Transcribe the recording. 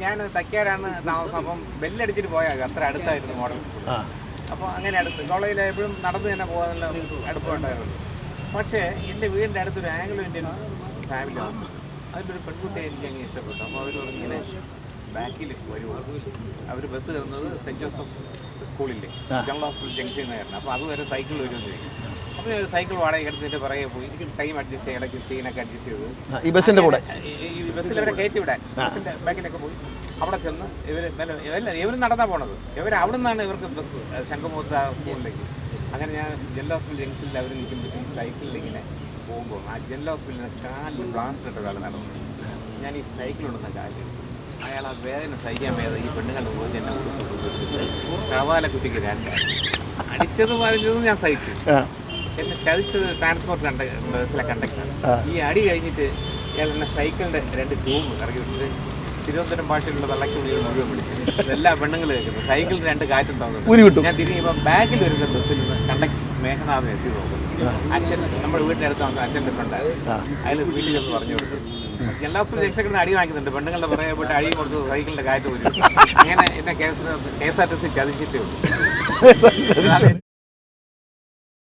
ഞാൻ തയ്ക്കാരാണ് താമസം. അപ്പം ബെല്ലടിച്ചിട്ട് പോയാൽ അത്ര അടുത്തായിരുന്നു മോഡൽ സ്കൂൾ. അപ്പോൾ അങ്ങനെ അടുത്ത് കോളേജിൽ എപ്പോഴും നടന്ന് തന്നെ പോകാനുള്ള അടുപ്പമുണ്ടായിരുന്നു. പക്ഷേ എൻ്റെ വീടിൻ്റെ അടുത്തൊരു ആംഗ്ലോ ഇന്ത്യൻ ഫാമിലി വന്നു. അതിലൊരു പെൺകുട്ടിയെ എനിക്ക് അങ്ങ് ഇഷ്ടപ്പെട്ടു. അപ്പോൾ അവർ ഇങ്ങനെ ബാക്കിൽ വരുമോ, അവർ ബസ് കയറുന്നത് സെൻറ്റ് ജോസഫ് സ്കൂളില്ലേ, ജനറൽ ഹോസ്പിറ്റൽ ജംഗ്ഷനായിരുന്നു. അപ്പോൾ അതുവരെ സൈക്കിൾ വരുമെന്ന് ചോദിക്കും. അപ്പോൾ ഒരു സൈക്കിൾ വാടക എടുത്തിട്ട് പുറകെ പോയി എനിക്ക് ടൈം അഡ്ജസ്റ്റ് ചെയ്യാൻ ഇടയ്ക്ക് ചെയിനൊക്കെ അഡ്ജസ്റ്റ് ചെയ്ത് ഈ ബസ്സിൻ്റെ കൂടെ ഈ ബസ്സിലവരെ കയറ്റി വിടാൻ ബസ്സിൻ്റെ ബാക്കിലൊക്കെ പോയി അവിടെ ചെന്ന് ഇവർ നടന്നാണ് പോണത്. അവിടെ നിന്നാണ് ഇവർക്ക് ബസ് ശംഖുമുഖത്ത് സ്കൂളിലേക്ക്. അങ്ങനെ ഞാൻ ജനറൽ ഹോസ്പിറ്റൽ ജംഗ്ഷനിൽ അവർ നിൽക്കുമ്പോഴത്തേക്കും സൈക്കിളിൽ ഇങ്ങനെ പോകുമ്പോൾ ആ ജനറൽ ഹോസ്പിറ്റലിൽ കാലിൽ പ്ലാസ്റ്റർ ഇട്ട ഒരാൾ നടന്നു. ഞാൻ ഈ സൈക്കിളുണ്ടെന്ന കാലിൽ അയാൾ ആ വേദന സഹിക്കാൻ വേദന ഈ പെണ്ണുങ്ങളുടെ പോയി എന്നെ കൊടുത്തു കവാല കുട്ടിക്ക് അടിച്ചതും വരഞ്ഞതും ഞാൻ സഹിച്ചു. എന്നെ ചതിച്ചത് ട്രാൻസ്പോർട്ട് ബസ്സിലെ കണ്ടക്ടറാണ്. ഈ അടി കഴിഞ്ഞിട്ട് ഇയാൾ എന്നെ സൈക്കിളിൻ്റെ 2 ട്യൂബ് ഇറക്കി വിട്ടിട്ട് തിരുവനന്തപുരം ഭാഷയിലുള്ള വെള്ളക്കുള്ളികൾ മുഴുവൻ വിളിച്ചു. എല്ലാ പെണ്ണുങ്ങൾ കേൾക്കുന്നു. സൈക്കിളിൽ 2 കാറ്റും തോന്നുന്നു. ഞാൻ തിരിഞ്ഞപ്പോൾ ബാഗിൽ വരുന്ന ബസ്സിൽ നിന്ന് കണ്ടക്ടർ മേഘനാഥൻ എത്തി നോക്കുന്നു. അച്ഛൻ നമ്മുടെ വീടിൻ്റെ അടുത്ത് വന്ന അച്ഛൻ്റെ ഫ്രണ്ടാണ്. അയാൾ വീട്ടിൽ ചെന്ന് പറഞ്ഞു കൊടുത്തു. എല്ലാ ഹോസ്പിറ്റൽ ജംഗ്ഷനിൽ അടി വാങ്ങിക്കുന്നുണ്ട്. പെണ്ണുങ്ങളുടെ പുറകെ പോയിട്ട് അടി കൊടുത്തു സൈക്കിളിൻ്റെ കാറ്റ് പോലും. അങ്ങനെ എന്നെ KSRTC ചതിച്ചിട്ടേ ഉള്ളൂ.